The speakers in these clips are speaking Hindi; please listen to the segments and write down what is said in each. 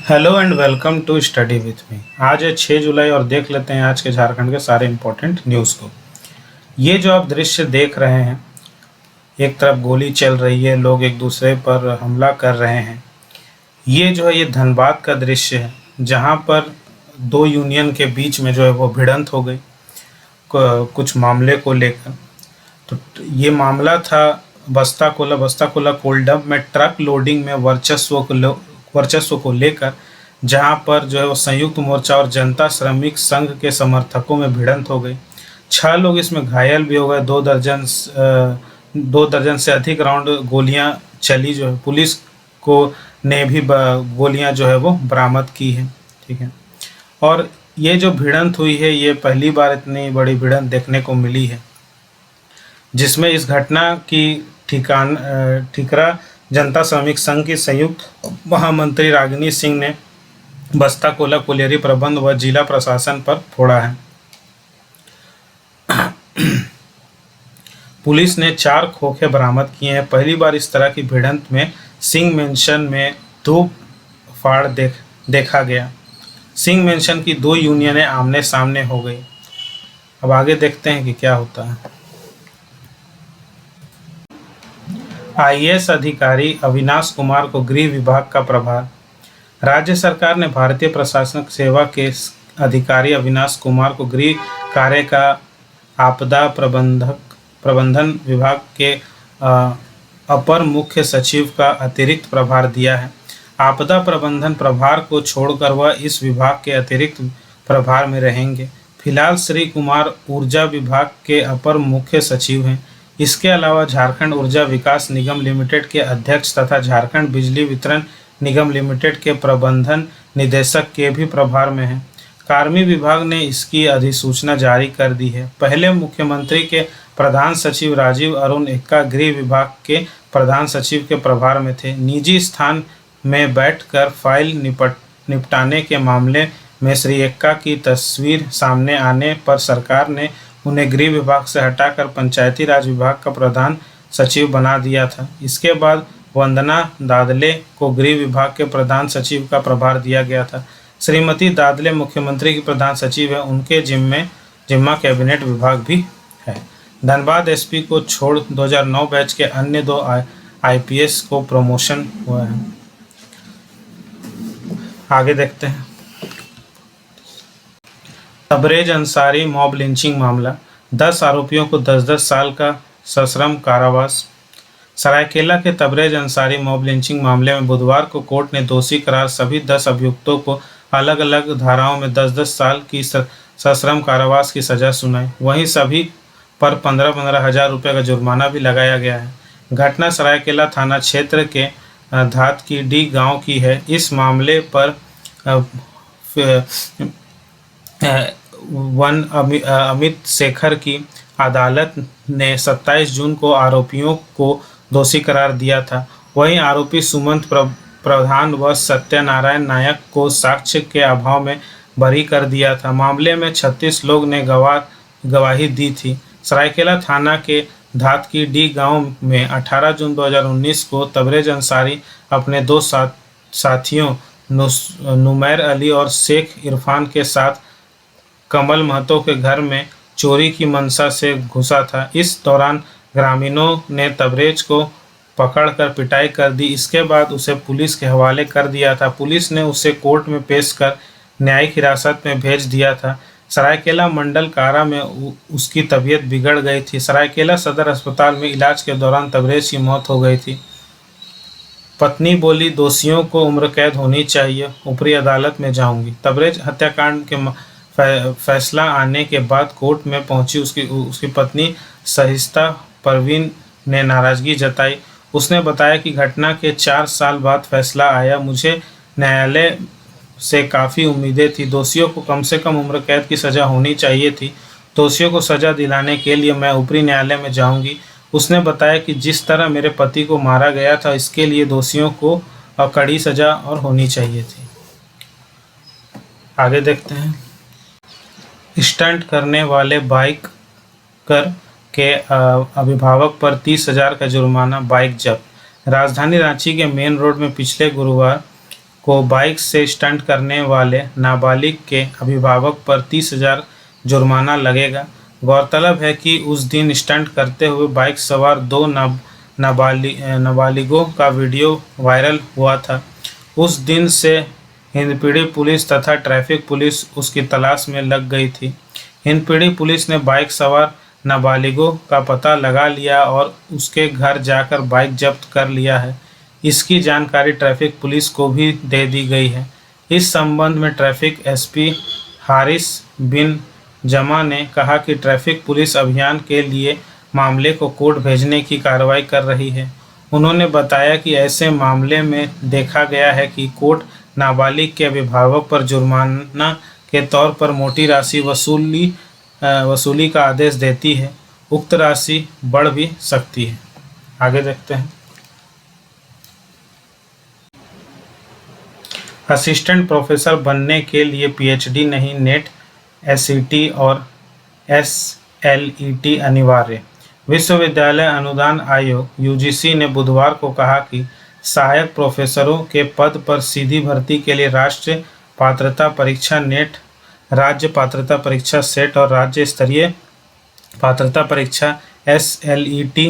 Hello and welcome to study with me. आज है 6 जुलाई और देख लेते हैं आज के झारखंड के सारे इम्पोर्टेंट न्यूज़ को। ये जो आप दृश्य देख रहे हैं, एक तरफ गोली चल रही है, लोग एक दूसरे पर हमला कर रहे हैं। ये जो है ये धनबाद का दृश्य है, जहाँ पर दो यूनियन के बीच में जो है वो भिड़ंत हो गई कुछ मामले को लेकर। तो ये मामला था बस्ता कोला कोल्डम में ट्रक लोडिंग में वर्चस्व को लेकर, जहां पर जो है वो संयुक्त मोर्चा और जनता श्रमिक संघ के समर्थकों में भिड़ंत हो गई। 6 लोग इसमें घायल भी हो गए। 2 दर्जन से अधिक राउंड गोलियां चली, जो है पुलिस को ने भी गोलियां जो है वो बरामद की है। ठीक है, और ये जो भिड़ंत हुई है, ये पहली बार इतनी बड़ी भिड़ंत देखने को मिली है, जिसमें इस घटना की ठिकरा जनता श्रमिक संघ की संयुक्त महामंत्री रागिनी सिंह ने बस्ता कोला कोलियरी प्रबंध व जिला प्रशासन पर फोड़ा है। पुलिस ने 4 खोखे बरामद किए हैं। पहली बार इस तरह की भिड़ंत में सिंह मेंशन में 2 फाड़ देखा गया। सिंह मेंशन की 2 यूनियनें आमने सामने हो गई। अब आगे देखते हैं कि क्या होता है। आईएएस अधिकारी अविनाश कुमार को गृह विभाग का प्रभार। राज्य सरकार ने भारतीय प्रशासनिक सेवा के अधिकारी अविनाश कुमार को गृह कार्य का आपदा प्रबंधन विभाग के अपर मुख्य सचिव का अतिरिक्त प्रभार दिया है। आपदा प्रबंधन प्रभार को छोड़कर वह इस विभाग के अतिरिक्त प्रभार में रहेंगे। फिलहाल श्री कुमार ऊर्जा विभाग के अपर मुख्य सचिव हैं। इसके अलावा झारखंड ऊर्जा विकास निगम लिमिटेड के अध्यक्ष तथा झारखंड बिजली वितरण निगम लिमिटेड के प्रबंधन निदेशक के भी प्रभार में हैं। कार्मिक विभाग ने इसकी अधिसूचना जारी कर दी है। पहले मुख्यमंत्री के प्रधान सचिव राजीव अरुण एक्का गृह विभाग के प्रधान सचिव के प्रभार में थे। निजी स्थान में बैठकर फाइल निपटाने के मामले में श्री एक्का की तस्वीर सामने आने पर सरकार ने उन्हें गृह विभाग से हटाकर पंचायती राज विभाग का प्रधान सचिव बना दिया था। इसके बाद वंदना दादले को गृह विभाग के प्रधान सचिव का प्रभार दिया गया था। श्रीमती दादले मुख्यमंत्री की प्रधान सचिव है। उनके जिम्मा कैबिनेट विभाग भी है। धनबाद एसपी को छोड़ 2009 बैच के अन्य 2 आईपीएस को प्रमोशन हुआ है। आगे देखते हैं। तबरेज अंसारी मॉब लिंचिंग मामला, 10 आरोपियों को 10-10 साल का सश्रम कारावास। सरायकेला के तबरेज अंसारी मॉब लिंचिंग मामले में बुधवार को कोर्ट ने दोषी करार सभी 10 अभियुक्तों को अलग अलग धाराओं में 10-10 साल की सश्रम कारावास की सजा सुनाई। वहीं सभी पर 15-15 हज़ार रुपये का जुर्माना भी लगाया गया है। घटना सरायकेला थाना क्षेत्र के धातकीडी गांव की है। इस मामले पर अमित शेखर की अदालत ने 27 जून को आरोपियों को दोषी करार दिया था। वहीं आरोपी सुमंत प्रधान व सत्यनारायण नायक को साक्ष्य के अभाव में बरी कर दिया था। मामले में 36 लोग ने गवाही दी थी। सरायकेला थाना के धातकीडी गांव में 18 जून 2019 को तबरेज अंसारी अपने 2 साथियों नुमैर अली और शेख इरफान के साथ कमल महतो के घर में चोरी की मंशा से घुसा था। इस दौरान ग्रामीणों ने तबरेज को पकड़कर पिटाई कर दी। इसके बाद उसे पुलिस के हवाले कर दिया था। पुलिस ने उसे कोर्ट में पेश कर न्यायिक हिरासत में भेज दिया था। सरायकेला मंडल कारा में उसकी तबीयत बिगड़ गई थी। सरायकेला सदर अस्पताल में इलाज के दौरान तबरेज की मौत हो गई थी। पत्नी बोली, दोषियों को उम्र कैद होनी चाहिए, ऊपरी अदालत में जाऊंगी। तबरेज हत्याकांड के फैसला आने के बाद कोर्ट में पहुंची उसकी पत्नी सहिस्ता परवीन ने नाराजगी जताई। उसने बताया कि घटना के 4 साल बाद फैसला आया। मुझे न्यायालय से काफ़ी उम्मीदें थी। दोषियों को कम से कम उम्र कैद की सज़ा होनी चाहिए थी। दोषियों को सज़ा दिलाने के लिए मैं ऊपरी न्यायालय में जाऊंगी। उसने बताया कि जिस तरह मेरे पति को मारा गया था, इसके लिए दोषियों को कड़ी सज़ा और होनी चाहिए थी। आगे देखते हैं। स्टंट करने वाले बाइकर के अभिभावक पर 30,000 का जुर्माना, बाइक जब्त। राजधानी रांची के मेन रोड में पिछले गुरुवार को बाइक से स्टंट करने वाले नाबालिग के अभिभावक पर 30,000 जुर्माना लगेगा। गौरतलब है कि उस दिन स्टंट करते हुए बाइक सवार दो नाबालिगों का वीडियो वायरल हुआ था। उस दिन से हिंदपीढ़ी पुलिस तथा ट्रैफिक पुलिस उसकी तलाश में लग गई थी। हिंदपीढ़ी पुलिस ने बाइक सवार नाबालिगों का पता लगा लिया और उसके घर जाकर बाइक जब्त कर लिया है। इसकी जानकारी ट्रैफिक पुलिस को भी दे दी गई है। इस संबंध में ट्रैफिक एसपी हारिस बिन जमा ने कहा कि ट्रैफिक पुलिस अभियान के लिए मामले को कोर्ट भेजने की कार्रवाई कर रही है। उन्होंने बताया कि ऐसे मामले में देखा गया है कि कोर्ट नाबालिग के अभिभावक पर जुर्माना के तौर पर मोटी राशि वसूली का आदेश देती है। उक्त राशि बढ़ भी सकती है। आगे देखते हैं। असिस्टेंट प्रोफेसर बनने के लिए पीएचडी नहीं, नेट, एसईटी और एसएलईटी अनिवार्य। विश्वविद्यालय अनुदान आयोग यूजीसी ने बुधवार को कहा कि सहायक प्रोफेसरों के पद पर सीधी भर्ती के लिए राष्ट्रीय पात्रता परीक्षा नेट, राज्य पात्रता परीक्षा सेट और राज्य स्तरीय पात्रता परीक्षा एसएलईटी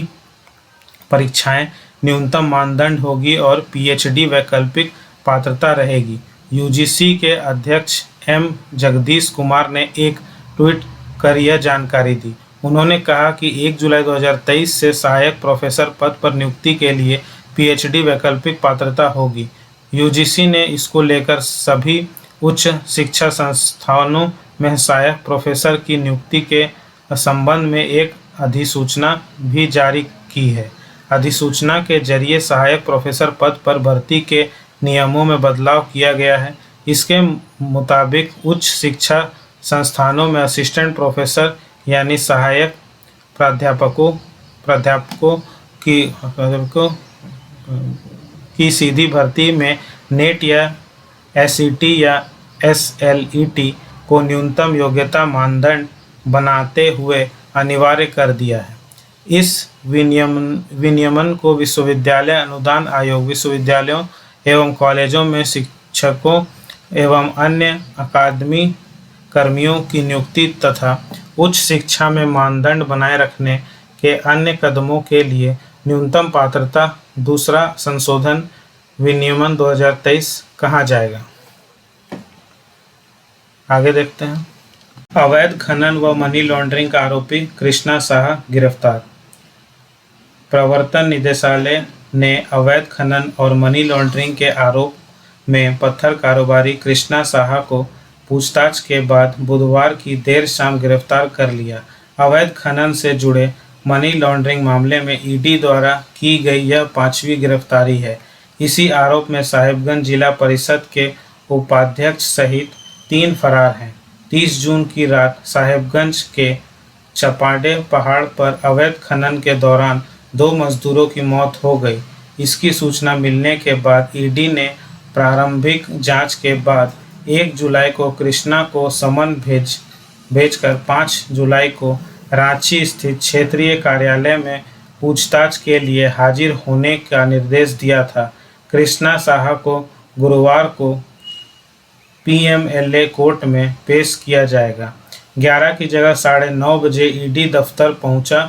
परीक्षाएं न्यूनतम मानदंड होगी और पीएचडी वैकल्पिक पात्रता रहेगी। यूजीसी के अध्यक्ष एम जगदीश कुमार ने एक ट्वीट कर यह जानकारी दी। उन्होंने कहा कि 1 जुलाई 2023 से सहायक प्रोफेसर पद पर नियुक्ति के लिए पीएचडी वैकल्पिक पात्रता होगी। यूजीसी ने इसको लेकर सभी उच्च शिक्षा संस्थानों में सहायक प्रोफेसर की नियुक्ति के संबंध में एक अधिसूचना भी जारी की है। अधिसूचना के जरिए सहायक प्रोफेसर पद पर भर्ती के नियमों में बदलाव किया गया है। इसके मुताबिक उच्च शिक्षा संस्थानों में असिस्टेंट प्रोफेसर यानी सहायक प्राध्यापकों की सीधी भर्ती में नेट या एसईटी या एसएलईटी को न्यूनतम योग्यता मानदंड बनाते हुए अनिवार्य कर दिया है। इस विनियमन को विश्वविद्यालय अनुदान आयोग विश्वविद्यालयों एवं कॉलेजों में शिक्षकों एवं अन्य अकादमी कर्मियों की नियुक्ति तथा उच्च शिक्षा में मानदंड बनाए रखने के अन्य कदमों के लिए न्यूनतम पात्रता दूसरा संशोधन विनियमन 2023 कहा जाएगा। आगे देखते हैं। अवैध खनन व मनी लॉन्ड्रिंग का आरोपी कृष्णा साहा गिरफ्तार। प्रवर्तन निदेशालय ने अवैध खनन और मनी लॉन्ड्रिंग के आरोप में पत्थर कारोबारी कृष्णा साहा को पूछताछ के बाद बुधवार की देर शाम गिरफ्तार कर लिया। अवैध खनन से जुड़े मनी लॉन्ड्रिंग मामले में ईडी द्वारा की गई यह 5वीं गिरफ्तारी है। इसी आरोप में साहिबगंज जिला परिषद के उपाध्यक्ष सहित 3 फरार हैं। 30 जून की रात साहिबगंज के चपाडे पहाड़ पर अवैध खनन के दौरान 2 मजदूरों की मौत हो गई। इसकी सूचना मिलने के बाद ईडी ने प्रारंभिक जांच के बाद 1 जुलाई को कृष्णा को समन भेजकर 5 जुलाई को रांची स्थित क्षेत्रीय कार्यालय में पूछताछ के लिए हाजिर होने का निर्देश दिया था। कृष्णा साहा को गुरुवार को पीएमएलए कोर्ट में पेश किया जाएगा। 11 की जगह 9:30 बजे ईडी दफ्तर पहुंचा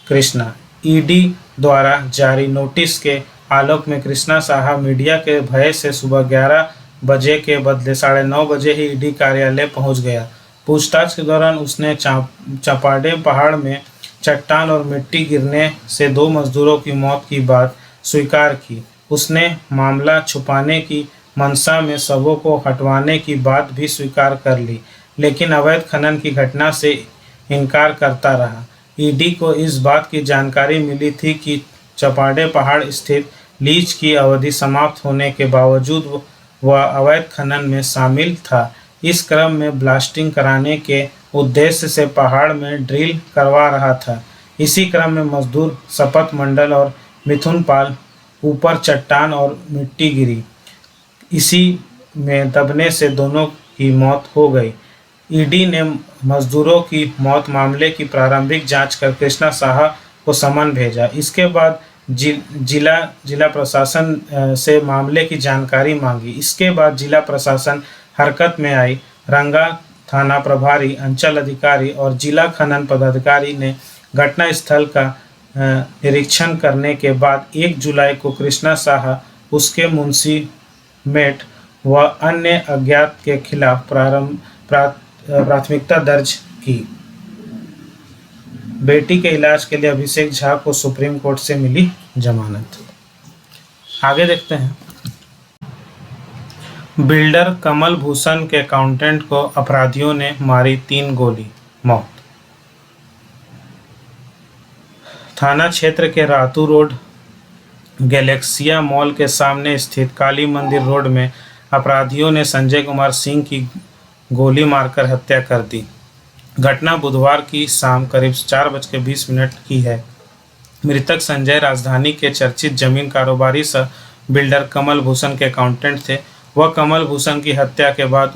कृष्णा। ईडी द्वारा जारी नोटिस के आलोक में कृष्णा साहा मीडिया के भय से सुबह 11 बजे के बदले 9:30 बजे ही ईडी कार्यालय पहुंच गया। पूछताछ के दौरान उसने चपाडे पहाड़ में चट्टान और मिट्टी गिरने से 2 मजदूरों की मौत की बात स्वीकार की। उसने मामला छुपाने की मंशा में शवों को हटवाने की बात भी स्वीकार कर ली, लेकिन अवैध खनन की घटना से इनकार करता रहा। ईडी को इस बात की जानकारी मिली थी कि चपाडे पहाड़ स्थित लीज की अवधि समाप्त होने के बावजूद वह अवैध खनन में शामिल था। इस क्रम में ब्लास्टिंग कराने के उद्देश्य से पहाड़ में ड्रिल करवा रहा था। इसी क्रम में मजदूर शपथ मंडल और मिथुन पाल ऊपर चट्टान और मिट्टी गिरी। इसी में दबने से दोनों की मौत हो गई। ईडी ने मजदूरों की मौत मामले की प्रारंभिक जांच कर कृष्णा साहा को समन भेजा। इसके बाद जिला प्रशासन से मामले की जानकारी मांगी। इसके बाद जिला प्रशासन हरकत में आई। रंगा थाना प्रभारी, अंचल अधिकारी और जिला खनन पदाधिकारी ने घटनास्थल का निरीक्षण करने के बाद 1 जुलाई को कृष्णा साहा, उसके मुंशी मेट व अन्य अज्ञात के खिलाफ प्राथमिकता दर्ज की। बेटी के इलाज के लिए अभिषेक झा को सुप्रीम कोर्ट से मिली जमानत। आगे देखते हैं। बिल्डर कमल भूषण के अकाउंटेंट को अपराधियों ने मारी 3 गोली, मौत। थाना क्षेत्र के रातू रोड गैलेक्सिया मॉल के सामने स्थित काली मंदिर रोड में अपराधियों ने संजय कुमार सिंह की गोली मारकर हत्या कर दी। घटना बुधवार की शाम करीब 4:20 की है। मृतक संजय राजधानी के चर्चित जमीन कारोबारी सह बिल्डर कमल भूषण के अकाउंटेंट थे। वह कमल भूषण की हत्या के बाद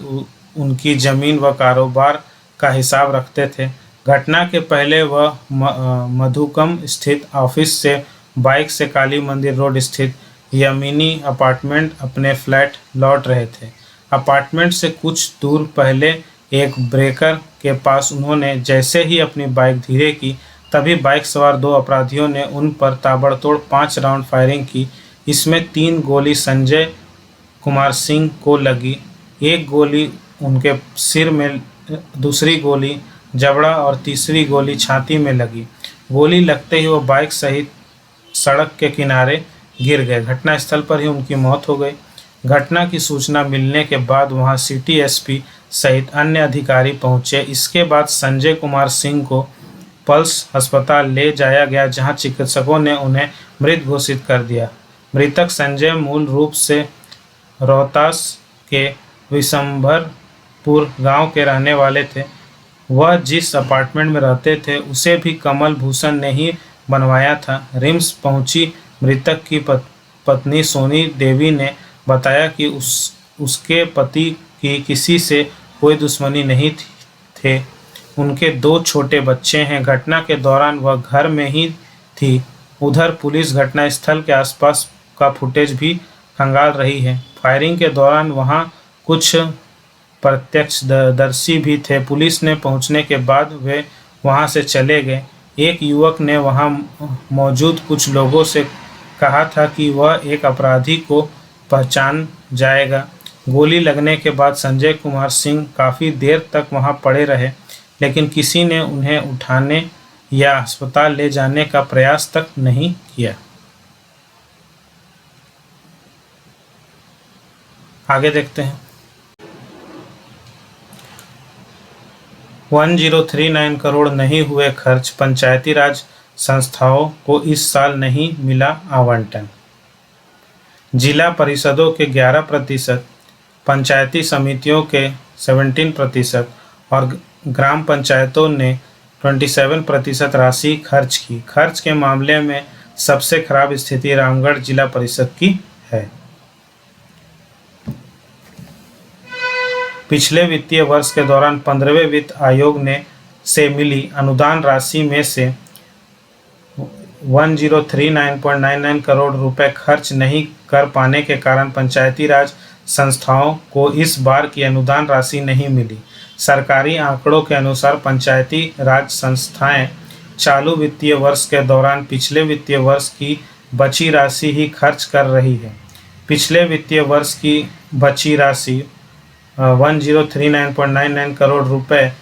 उनकी जमीन व कारोबार का हिसाब रखते थे। घटना के पहले वह मधुकम स्थित ऑफिस से बाइक से काली मंदिर रोड स्थित यमिनी अपार्टमेंट अपने फ्लैट लौट रहे थे। अपार्टमेंट से कुछ दूर पहले एक ब्रेकर के पास उन्होंने जैसे ही अपनी बाइक धीरे की, तभी बाइक सवार 2 अपराधियों ने उन पर ताबड़तोड़ 5 राउंड फायरिंग की। इसमें 3 गोली संजय कुमार सिंह को लगी, 1 गोली उनके सिर में, दूसरी गोली जबड़ा और तीसरी गोली छाती में लगी। गोली लगते ही वो बाइक सहित सड़क के किनारे गिर गए। घटनास्थल पर ही उनकी मौत हो गई। घटना की सूचना मिलने के बाद वहां सिटी एसपी सहित अन्य अधिकारी पहुंचे। इसके बाद संजय कुमार सिंह को पल्स अस्पताल ले जाया गया, जहां चिकित्सकों ने उन्हें मृत घोषित कर दिया। मृतक संजय मूल रूप से रोहतास के विशंभरपुर गांव के रहने वाले थे। वह जिस अपार्टमेंट में रहते थे उसे भी कमल भूषण ने ही बनवाया था। रिम्स पहुंची मृतक की पत्नी सोनी देवी ने बताया कि उसके पति की किसी से कोई दुश्मनी नहीं थे। उनके 2 छोटे बच्चे हैं। घटना के दौरान वह घर में ही थी। उधर पुलिस घटनास्थल के आसपास का फुटेज भी खंगाल रही है। फायरिंग के दौरान वहां कुछ प्रत्यक्षदर्शी भी थे। पुलिस ने पहुंचने के बाद वे वहां से चले गए। एक युवक ने वहां मौजूद कुछ लोगों से कहा था कि वह एक अपराधी को पहचान जाएगा। गोली लगने के बाद संजय कुमार सिंह काफ़ी देर तक वहां पड़े रहे, लेकिन किसी ने उन्हें उठाने या अस्पताल ले जाने का प्रयास तक नहीं किया। आगे देखते हैं। 1039 करोड़ नहीं हुए खर्च, पंचायती राज संस्थाओं को इस साल नहीं मिला आवंटन। जिला परिषदों के 11%, पंचायती समितियों के 17% और ग्राम पंचायतों ने 27% राशि खर्च की। खर्च के मामले में सबसे खराब स्थिति रामगढ़ जिला परिषद की है। पिछले वित्तीय वर्ष के दौरान 15वें वित्त आयोग ने से मिली अनुदान राशि में से 1039.99 करोड़ रुपए खर्च नहीं कर पाने के कारण पंचायती राज संस्थाओं को इस बार की अनुदान राशि नहीं मिली। सरकारी आंकड़ों के अनुसार पंचायती राज संस्थाएं चालू वित्तीय वर्ष के दौरान पिछले वित्तीय वर्ष की बची राशि ही खर्च कर रही है। पिछले वित्तीय वर्ष की बची राशि 1039.99 करोड़ रुपए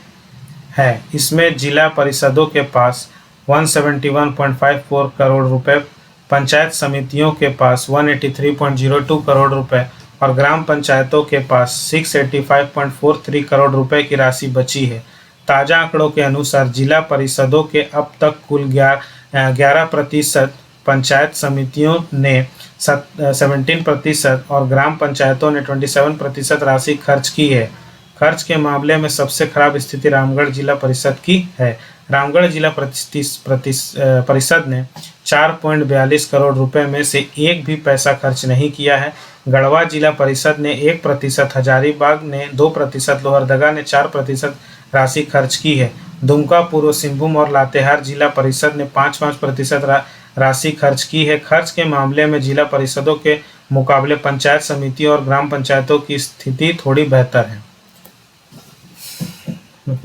है। इसमें जिला परिषदों के पास 171.54 करोड़ रुपए, पंचायत समितियों के पास 183.02 करोड़ रुपए और ग्राम पंचायतों के पास 685.43 करोड़ रुपए की राशि बची है। ताज़ा आंकड़ों के अनुसार जिला परिषदों के अब तक कुल 11%, पंचायत समितियों ने 17% और ग्राम पंचायतों ने 27% राशि खर्च की है। खर्च के मामले में सबसे खराब स्थिति रामगढ़ जिला परिषद की है। रामगढ़ जिला परिषद ने 4.42 करोड़ रुपए में से एक भी पैसा खर्च नहीं किया है। गढ़वा जिला परिषद ने 1%, हजारीबाग ने 2%, लोहरदगा ने 4% राशि खर्च की है। दुमका, पूर्व सिंहभूम और लातेहार जिला परिषद ने 5-5% राशि खर्च की है। खर्च के मामले में जिला परिषदों के मुकाबले पंचायत समिति और ग्राम पंचायतों की स्थिति थोड़ी बेहतर है।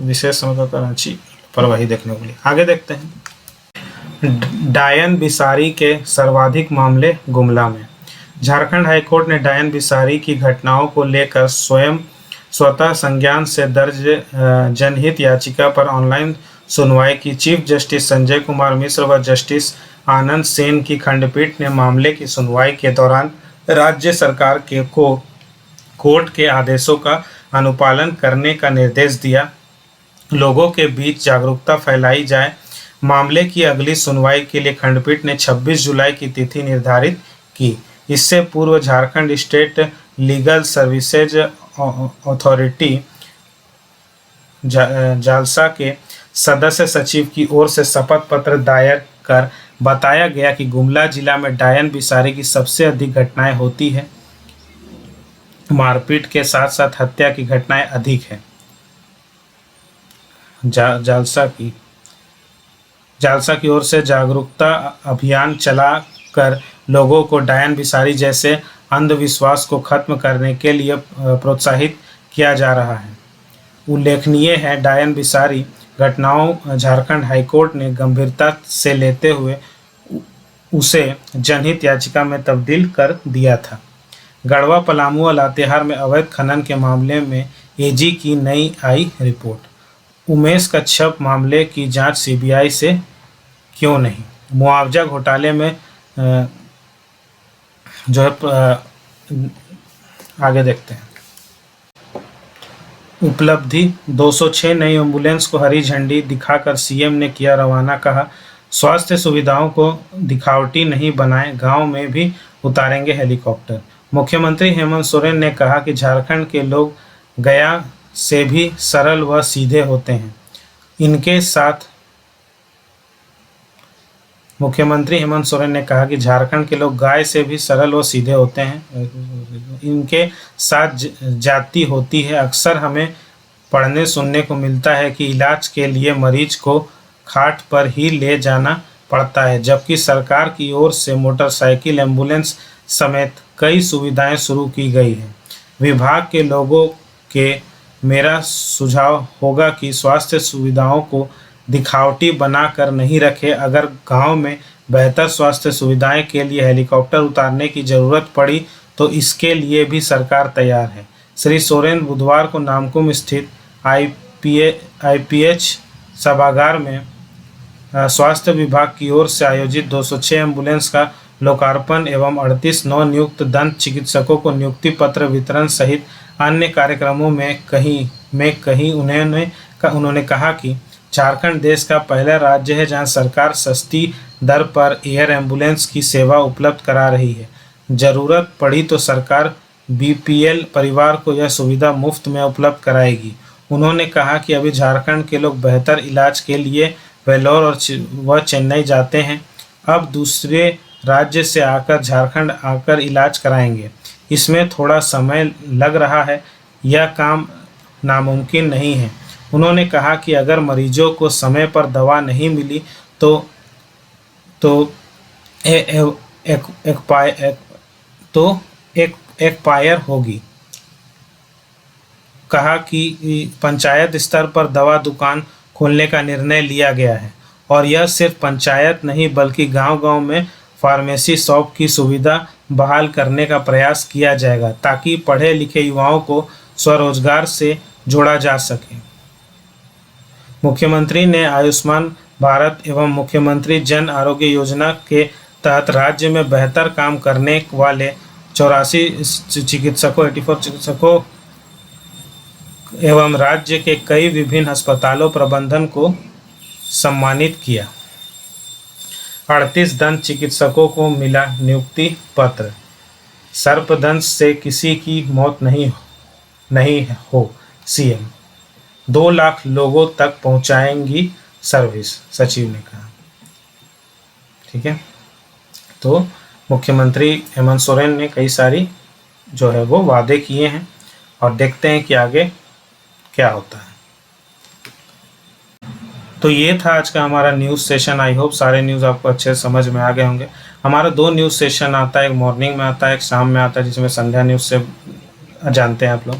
विशेष समझौता रांची परवाही देखने को मिली। आगे देखते हैं। डायन बिसारी के सर्वाधिक मामले गुमला में। झारखंड हाईकोर्ट ने डायन बिसारी की घटनाओं को लेकर स्वतः संज्ञान से दर्ज जनहित याचिका पर ऑनलाइन सुनवाई की। चीफ जस्टिस संजय कुमार मिश्र व जस्टिस आनंद सेन की खंडपीठ ने मामले की सुनवाई के दौरान राज्य सरकार को कोर्ट के आदेशों का अनुपालन करने का निर्देश दिया। लोगों के बीच जागरूकता फैलाई जाए। मामले की अगली सुनवाई के लिए खंडपीठ ने 26 जुलाई की तिथि निर्धारित की। इससे पूर्व Jharkhand state legal services authority JHALSA के सदस्य सचिव की ओर से शपथ पत्र दायर कर बताया गया कि गुमला जिला में डायन बिसारी की सबसे अधिक घटनाएं होती है। मारपीट के साथ साथ हत्या की घटनाएं अधिक है। जालसा की ओर से जागरूकता अभियान चला कर लोगों को डायन बिसारी जैसे अंधविश्वास को खत्म करने के लिए प्रोत्साहित किया जा रहा है। उल्लेखनीय है, डायन बिसारी घटनाओं झारखंड हाईकोर्ट ने गंभीरता से लेते हुए उसे जनहित याचिका में तब्दील कर दिया था। गढ़वा, पलामू और लातेहार में अवैध खनन के मामले में एजी की नई आई रिपोर्ट। उमेश कच्छप मामले की जांच सीबीआई से क्यों नहीं। मुआवजा घोटाले में आगे देखते हैं। उपलब्धि 206 नई एम्बुलेंस को हरी झंडी दिखाकर सीएम ने किया रवाना। कहा, स्वास्थ्य सुविधाओं को दिखावटी नहीं बनाएं, गांव में भी उतारेंगे हेलीकॉप्टर। मुख्यमंत्री हेमंत सोरेन ने कहा कि झारखंड के लोग गया से भी सरल व सीधे होते हैं। मुख्यमंत्री हेमंत सोरेन ने कहा कि झारखंड के लोग गाय से भी सरल व सीधे होते हैं। इनके साथ जाति होती है। अक्सर हमें पढ़ने सुनने को मिलता है कि इलाज के लिए मरीज को खाट पर ही ले जाना पड़ता है, जबकि सरकार की ओर से मोटरसाइकिल, एम्बुलेंस समेत कई सुविधाएं शुरू की गई हैं। विभाग के लोगों के मेरा सुझाव होगा कि स्वास्थ्य सुविधाओं को दिखावटी बनाकर नहीं रखें। अगर गांव में बेहतर स्वास्थ्य सुविधाएं के लिए हेलीकॉप्टर उतारने की जरूरत पड़ी तो इसके लिए भी सरकार तैयार है। श्री सोरेन बुधवार को नामकुम स्थित आईपीएच सभागार में स्वास्थ्य विभाग की ओर से आयोजित 206 एम्बुलेंस का लोकार्पण एवं 38 नवनियुक्त दंत चिकित्सकों को नियुक्ति पत्र वितरण सहित अन्य कार्यक्रमों में कहीं उन्होंने कहा कि झारखंड देश का पहला राज्य है जहां सरकार सस्ती दर पर एयर एम्बुलेंस की सेवा उपलब्ध करा रही है। जरूरत पड़ी तो सरकार बीपीएल परिवार को यह सुविधा मुफ्त में उपलब्ध कराएगी। उन्होंने कहा कि अभी झारखंड के लोग बेहतर इलाज के लिए वेल्लोर व चेन्नई जाते हैं, अब दूसरे राज्य से आकर झारखंड आकर इलाज कराएंगे। इसमें थोड़ा समय लग रहा है, यह काम नामुमकिन नहीं है। उन्होंने कहा कि अगर मरीजों को समय पर दवा नहीं मिली तो एक्सपायर होगी। कहा कि पंचायत स्तर पर दवा दुकान खोलने का निर्णय लिया गया है और यह सिर्फ पंचायत नहीं बल्कि गांव-गांव में फार्मेसी शॉप की सुविधा बहाल करने का प्रयास किया जाएगा ताकि पढ़े लिखे युवाओं को स्वरोजगार से जोड़ा जा सके। मुख्यमंत्री ने आयुष्मान भारत एवं मुख्यमंत्री जन आरोग्य योजना के तहत राज्य में बेहतर काम करने वाले 84 चिकित्सकों एवं राज्य के कई विभिन्न अस्पतालों प्रबंधन को सम्मानित किया। 38 दंत चिकित्सकों को मिला नियुक्ति पत्र। सर्पदंश से किसी की मौत नहीं हो, सीएम 2 लाख लोगों तक पहुंचाएंगी सर्विस, सचिव ने कहा। ठीक है, तो मुख्यमंत्री हेमंत सोरेन ने कई सारी जो है वो वादे किए हैं और देखते हैं कि आगे क्या होता है। तो ये था आज का हमारा न्यूज़ सेशन। आई होप सारे न्यूज़ आपको अच्छे से समझ में आ गए होंगे। हमारा 2 न्यूज़ सेशन आता है, एक मॉर्निंग में आता है, एक शाम में आता है, जिसमें संध्या न्यूज़ से जानते हैं आप लोग।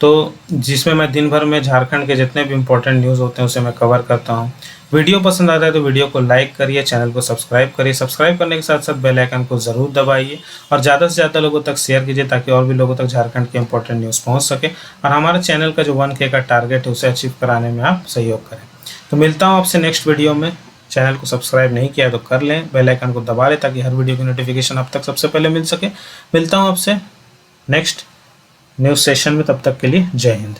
तो जिसमें मैं दिन भर में झारखंड के जितने भी इम्पोर्टेंट न्यूज़ होते हैं उसे मैं कवर करता हूँ। वीडियो पसंद आता है तो वीडियो को लाइक करिए, चैनल को सब्सक्राइब करिए। सब्सक्राइब करने के साथ साथ बेल आइकन को ज़रूर दबाइए और ज़्यादा से ज़्यादा लोगों तक शेयर कीजिए, ताकि और भी लोगों तक झारखंड के इंपॉर्टेंट न्यूज़ पहुँच सके और हमारे चैनल का जो 1K का टारगेट है उसे अचीव कराने में आप सहयोग करें। तो मिलता हूँ आपसे नेक्स्ट वीडियो में। चैनल को सब्सक्राइब नहीं किया तो कर लें, बेल आइकन को दबा लें, ताकि हर वीडियो की नोटिफिकेशन आप तक सबसे पहले मिल सके। मिलता हूँ आपसे नेक्स्ट न्यूज़ सेशन में, तब तक के लिए जय हिंद।